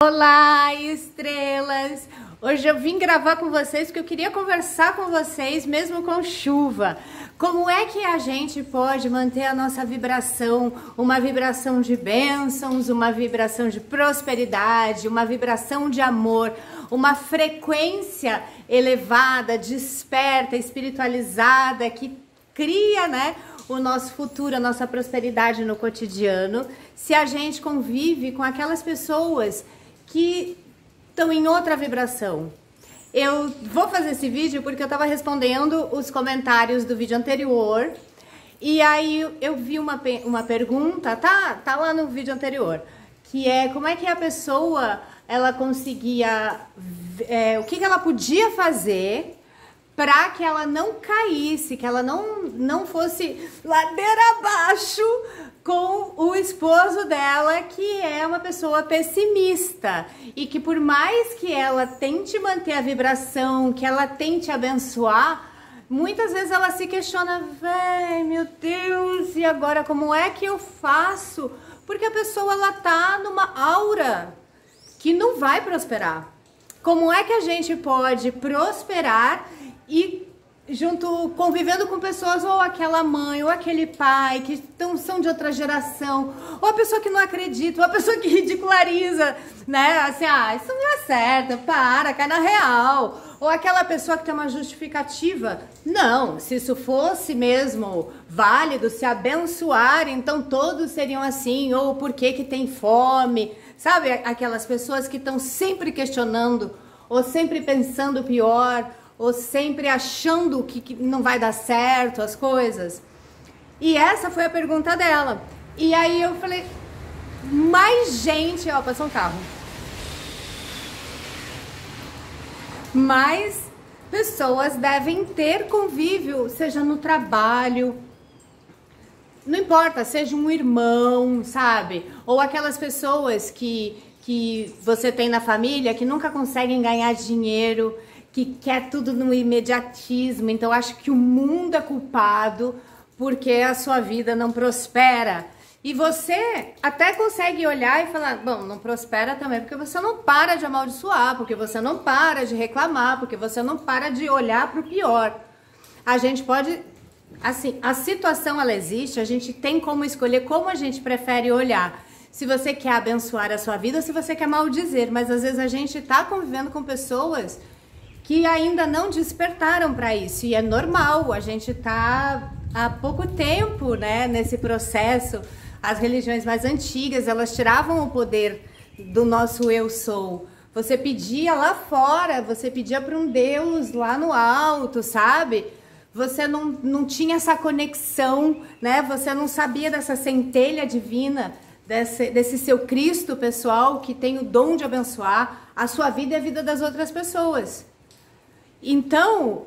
Olá, estrelas! Hoje eu vim gravar com vocês porque eu queria conversar com vocês mesmo com chuva. Como é que a gente pode manter a nossa vibração, uma vibração de bênçãos, uma vibração de prosperidade, uma vibração de amor, uma frequência elevada, desperta, espiritualizada, que cria, né, o nosso futuro, a nossa prosperidade no cotidiano, se a gente convive com aquelas pessoas que estão em outra vibração. Eu vou fazer esse vídeo porque eu estava respondendo os comentários do vídeo anterior e aí eu vi uma pergunta, tá lá no vídeo anterior, que é como é que a pessoa, ela conseguia, o que ela podia fazer para que ela não caísse, que ela não fosse ladeira abaixo com o esposo dela, que é uma pessoa pessimista. E que por mais que ela tente manter a vibração, que ela tente abençoar, muitas vezes ela se questiona, véi, meu Deus, e agora como é que eu faço? Porque a pessoa, ela tá numa aura que não vai prosperar. Como é que a gente pode prosperar e convivendo com pessoas, ou aquela mãe, ou aquele pai que são de outra geração, ou a pessoa que não acredita, ou a pessoa que ridiculariza, né, assim, isso não é certo, cai na real, ou aquela pessoa que tem uma justificativa, não, se isso fosse mesmo válido, se abençoar, então todos seriam assim, ou por que tem fome, sabe, aquelas pessoas que estão sempre questionando, ou sempre pensando pior, ou sempre achando que não vai dar certo as coisas. E essa foi a pergunta dela. E aí eu falei, mais gente, ó, passou um carro. Mais pessoas devem ter convívio, seja no trabalho, não importa, seja um irmão, sabe? Ou aquelas pessoas que você tem na família que nunca conseguem ganhar dinheiro, que quer tudo no imediatismo, então acho que o mundo é culpado porque a sua vida não prospera. E você até consegue olhar e falar, bom, não prospera também porque você não para de amaldiçoar, porque você não para de reclamar, porque você não para de olhar para o pior. A gente pode, assim, a situação ela existe, a gente tem como escolher como a gente prefere olhar. Se você quer abençoar a sua vida ou se você quer maldizer, mas às vezes a gente tá convivendo com pessoas que ainda não despertaram para isso, e é normal, a gente tá há pouco tempo, né, nesse processo. As religiões mais antigas, elas tiravam o poder do nosso eu sou. Você pedia lá fora, você pedia para um Deus lá no alto, sabe? Você não tinha essa conexão, né? Você não sabia dessa centelha divina, desse seu Cristo pessoal que tem o dom de abençoar a sua vida e a vida das outras pessoas. Então,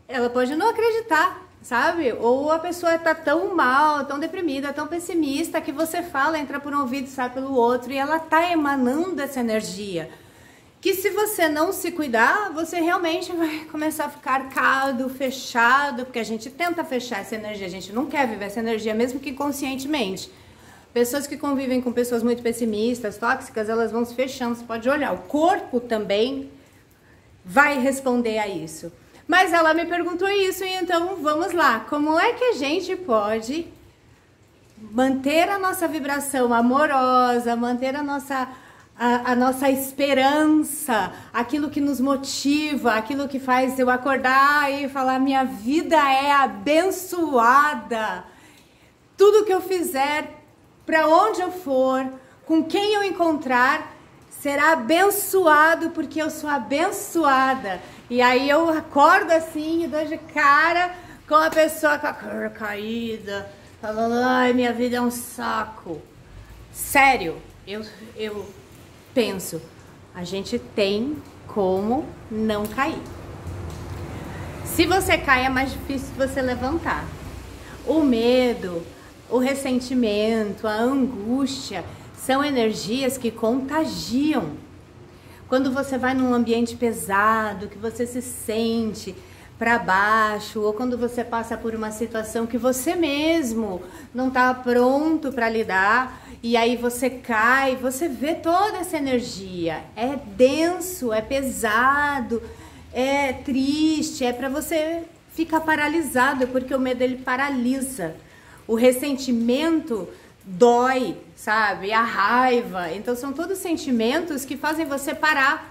ela pode não acreditar, sabe? Ou a pessoa tá tão mal, tão deprimida, tão pessimista, que você fala, entra por um ouvido e sai pelo outro, e ela tá emanando essa energia. Que se você não se cuidar, você realmente vai começar a ficar arcado, fechado, porque a gente tenta fechar essa energia, a gente não quer viver essa energia, mesmo que conscientemente. Pessoas que convivem com pessoas muito pessimistas, tóxicas, elas vão se fechando, você pode olhar. O corpo também vai responder a isso. Mas ela me perguntou isso, e então vamos lá. Como é que a gente pode manter a nossa vibração amorosa, manter a nossa esperança, aquilo que nos motiva, aquilo que faz eu acordar e falar, minha vida é abençoada. Tudo que eu fizer, para onde eu for, com quem eu encontrar, será abençoado porque eu sou abençoada. E aí eu acordo assim e dou de cara com a pessoa com a cara caída, falando, ai, minha vida é um saco. Sério, eu penso, a gente tem como não cair. Se você cai, é mais difícil você levantar. O medo, o ressentimento, a angústia são energias que contagiam. Quando você vai num ambiente pesado, que você se sente para baixo, ou quando você passa por uma situação que você mesmo não está pronto para lidar, e aí você cai, você vê toda essa energia. É denso, é pesado, é triste, é para você ficar paralisado, porque o medo ele paralisa. O ressentimento dói, sabe? A raiva. Então são todos sentimentos que fazem você parar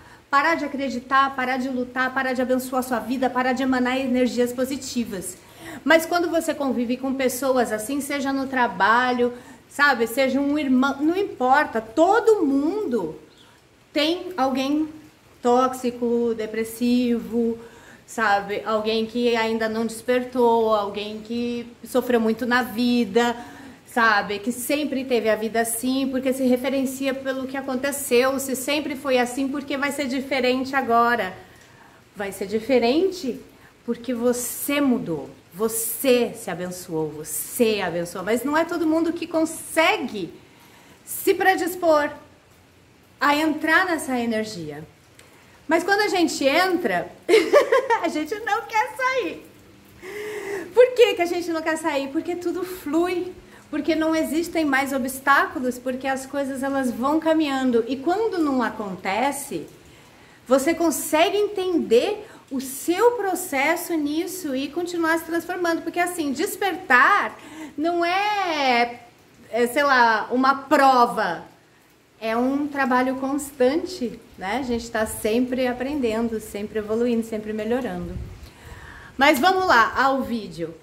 de acreditar, parar de lutar, parar de abençoar a sua vida, parar de emanar energias positivas. Mas quando você convive com pessoas assim, seja no trabalho, sabe, seja um irmão, não importa, todo mundo tem alguém tóxico, depressivo, sabe, alguém que ainda não despertou, alguém que sofreu muito na vida, sabe, que sempre teve a vida assim, porque se referencia pelo que aconteceu, se sempre foi assim, porque vai ser diferente agora. Vai ser diferente porque você mudou, você se abençoou, você abençoou, mas não é todo mundo que consegue se predispor a entrar nessa energia. Mas quando a gente entra, a gente não quer sair. Por que que a gente não quer sair? Porque tudo flui, porque não existem mais obstáculos, porque as coisas elas vão caminhando. E quando não acontece, você consegue entender o seu processo nisso e continuar se transformando. Porque assim, despertar não é sei lá, uma prova. É um trabalho constante, né? A gente está sempre aprendendo, sempre evoluindo, sempre melhorando. Mas vamos lá ao vídeo.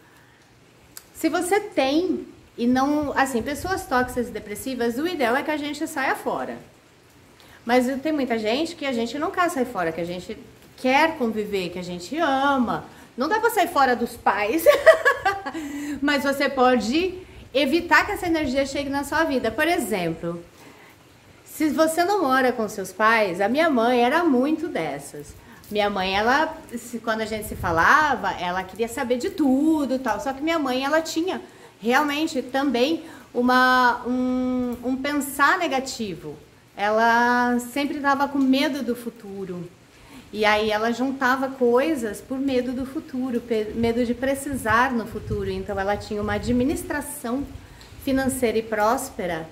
Se você tem e não, assim, pessoas tóxicas e depressivas, o ideal é que a gente saia fora. Mas tem muita gente que a gente não quer sair fora, que a gente quer conviver, que a gente ama. Não dá para sair fora dos pais, mas você pode evitar que essa energia chegue na sua vida. Por exemplo, se você não mora com seus pais, a minha mãe era muito dessas. Minha mãe, ela, quando a gente se falava, ela queria saber de tudo e tal. Só que minha mãe, ela tinha realmente também um pensar negativo. Ela sempre estava com medo do futuro. E aí ela juntava coisas por medo do futuro, medo de precisar no futuro. Então ela tinha uma administração financeira e próspera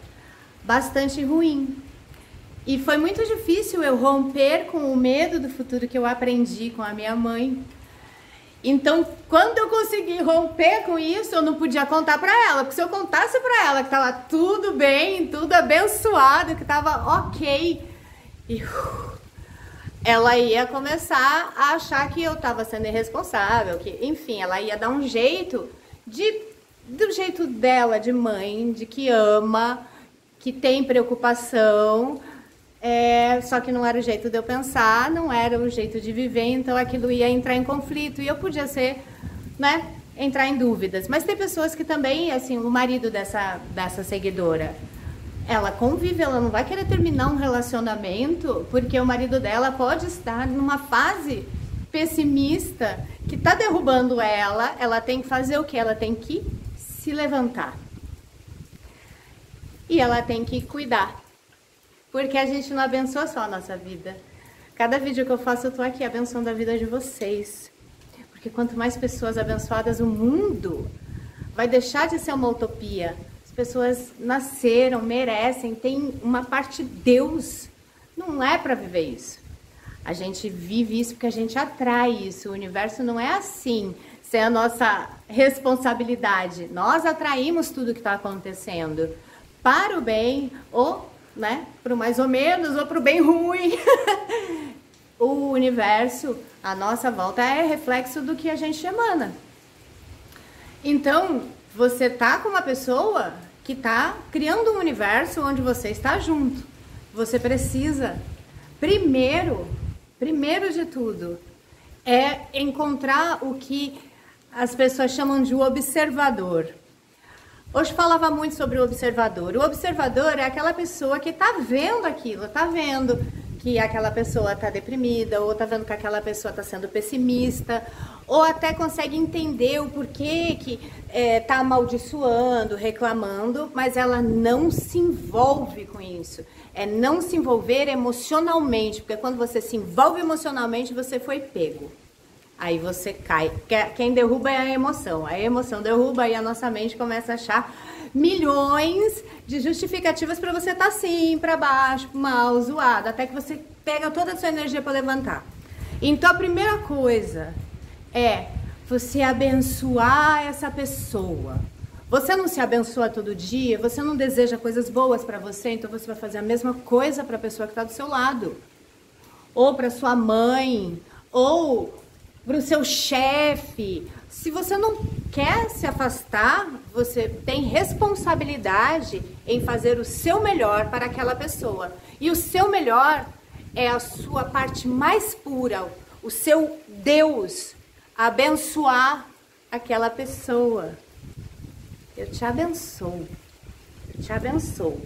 bastante ruim. E foi muito difícil eu romper com o medo do futuro que eu aprendi com a minha mãe. Então, quando eu consegui romper com isso, eu não podia contar pra ela. Porque se eu contasse pra ela que tava tudo bem, tudo abençoado, que tava ok, ela ia começar a achar que eu tava sendo irresponsável, que, enfim, ela ia dar um jeito do jeito dela, de mãe, de que ama, que tem preocupação. Só que não era o jeito de eu pensar, não era o jeito de viver, então aquilo ia entrar em conflito e eu podia ser, né, entrar em dúvidas. Mas tem pessoas que também, assim, o marido dessa seguidora, ela convive, ela não vai querer terminar um relacionamento porque o marido dela pode estar numa fase pessimista que tá derrubando ela tem que fazer o quê? Ela tem que se levantar. E ela tem que cuidar. Porque a gente não abençoa só a nossa vida. Cada vídeo que eu faço, eu tô aqui abençoando a vida de vocês. Porque quanto mais pessoas abençoadas, o mundo vai deixar de ser uma utopia. As pessoas nasceram, merecem, tem uma parte de Deus. Não é para viver isso. A gente vive isso porque a gente atrai isso. O universo não é assim, sem a nossa responsabilidade. Nós atraímos tudo que está acontecendo. Para o bem ou, né, pro mais ou menos, ou pro bem ruim. O universo, a nossa volta, é reflexo do que a gente emana. Então, você tá com uma pessoa que tá criando um universo onde você está junto. Você precisa, primeiro de tudo, é encontrar o que as pessoas chamam de observador. Hoje falava muito sobre o observador. O observador é aquela pessoa que tá vendo aquilo, tá vendo que aquela pessoa tá deprimida, ou tá vendo que aquela pessoa tá sendo pessimista, ou até consegue entender o porquê que tá amaldiçoando, reclamando, mas ela não se envolve com isso. É não se envolver emocionalmente, porque quando você se envolve emocionalmente, você foi pego. Aí você cai. Quem derruba é a emoção. A emoção derruba e a nossa mente começa a achar milhões de justificativas para você estar assim, para baixo, mal, zoado, até que você pega toda a sua energia para levantar. Então a primeira coisa é você abençoar essa pessoa. Você não se abençoa todo dia, você não deseja coisas boas para você, então você vai fazer a mesma coisa para a pessoa que está do seu lado. Ou para sua mãe, ou para o seu chefe. Se você não quer se afastar, você tem responsabilidade em fazer o seu melhor para aquela pessoa. E o seu melhor é a sua parte mais pura, o seu Deus, abençoar aquela pessoa. Eu te abençoo, eu te abençoo.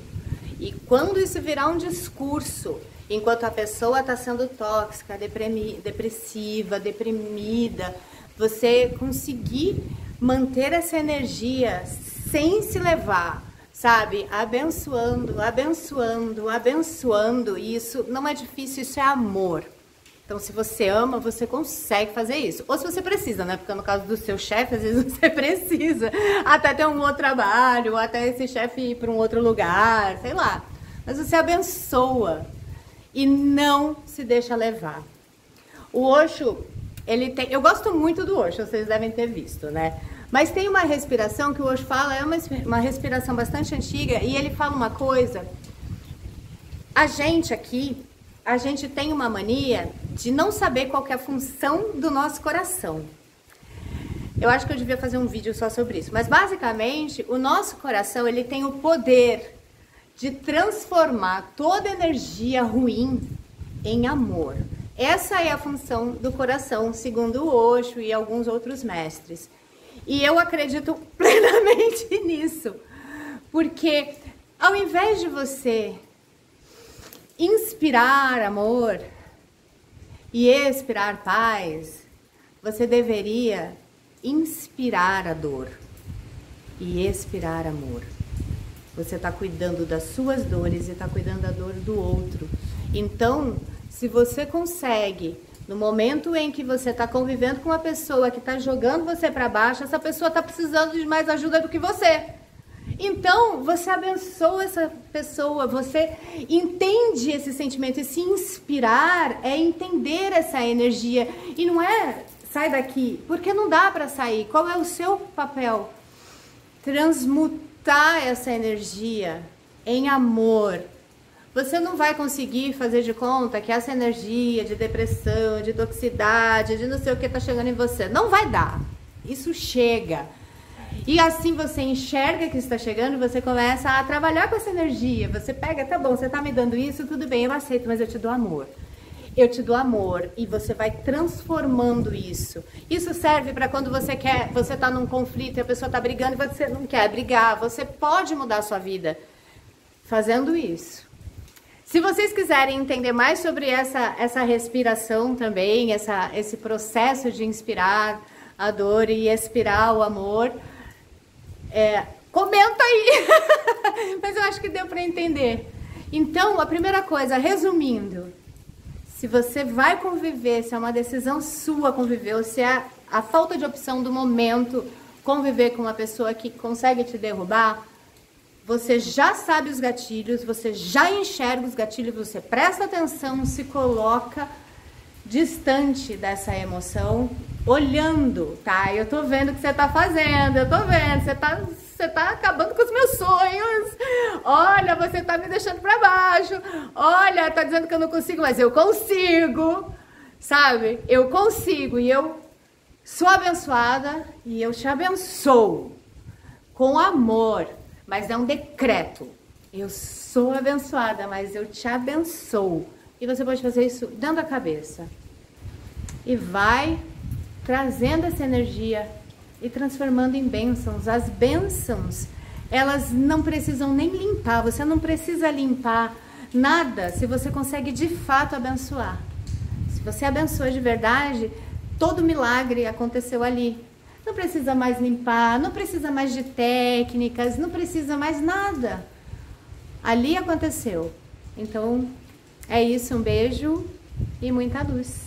E quando isso virar um discurso, enquanto a pessoa está sendo tóxica, depressiva, deprimida, você conseguir manter essa energia sem se levar, sabe? Abençoando, abençoando, abençoando. E isso não é difícil, isso é amor. Então, se você ama, você consegue fazer isso. Ou se você precisa, né? Porque no caso do seu chefe, às vezes você precisa até ter um outro trabalho, ou até esse chefe ir para um outro lugar, sei lá. Mas você abençoa e não se deixa levar. O Osho, ele tem... Eu gosto muito do Osho, vocês devem ter visto, né? Mas tem uma respiração que o Osho fala, é uma respiração bastante antiga, e ele fala uma coisa. A gente aqui, a gente tem uma mania de não saber qual que é a função do nosso coração. Eu acho que eu devia fazer um vídeo só sobre isso. Mas basicamente, o nosso coração, ele tem o poder de transformar toda energia ruim em amor. Essa é a função do coração, segundo o Osho e alguns outros mestres. E eu acredito plenamente nisso. Porque ao invés de você inspirar amor e expirar paz, você deveria inspirar a dor e expirar amor. Você está cuidando das suas dores e está cuidando da dor do outro. Então, se você consegue, no momento em que você está convivendo com uma pessoa que está jogando você para baixo, essa pessoa está precisando de mais ajuda do que você. Então, você abençoa essa pessoa, você entende esse sentimento. E se inspirar é entender essa energia. E não é sai daqui, porque não dá para sair. Qual é o seu papel? Transmutar essa energia em amor. Você não vai conseguir fazer de conta que essa energia de depressão, de toxicidade, de não sei o que está chegando em você. Não vai dar. Isso chega. E assim você enxerga que está chegando e você começa a trabalhar com essa energia. Você pega, tá bom, você está me dando isso, tudo bem, eu aceito, mas eu te dou amor. Eu te dou amor e você vai transformando isso. Isso serve para quando você está num conflito e a pessoa está brigando e você não quer brigar. Você pode mudar a sua vida fazendo isso. Se vocês quiserem entender mais sobre essa respiração também, esse processo de inspirar a dor e expirar o amor, comenta aí. Mas eu acho que deu para entender. Então, a primeira coisa, resumindo, se você vai conviver, se é uma decisão sua conviver, ou se é a falta de opção do momento conviver com uma pessoa que consegue te derrubar, você já sabe os gatilhos, você já enxerga os gatilhos, você presta atenção, se coloca distante dessa emoção, olhando, tá? Eu tô vendo o que você tá fazendo, eu tô vendo, você tá acabando com os meus sonhos. Olha, você tá me deixando pra baixo. Olha, tá dizendo que eu não consigo, mas eu consigo, sabe? Eu consigo e eu sou abençoada e eu te abençoo com amor. Mas é um decreto. Eu sou abençoada, mas eu te abençoo. E você pode fazer isso dentro da cabeça. E vai trazendo essa energia e transformando em bênçãos. As bênçãos, elas não precisam nem limpar. Você não precisa limpar nada se você consegue de fato abençoar. Se você abençoa de verdade, todo milagre aconteceu ali. Não precisa mais limpar, não precisa mais de técnicas, não precisa mais nada. Ali aconteceu. Então, é isso, um beijo e muita luz.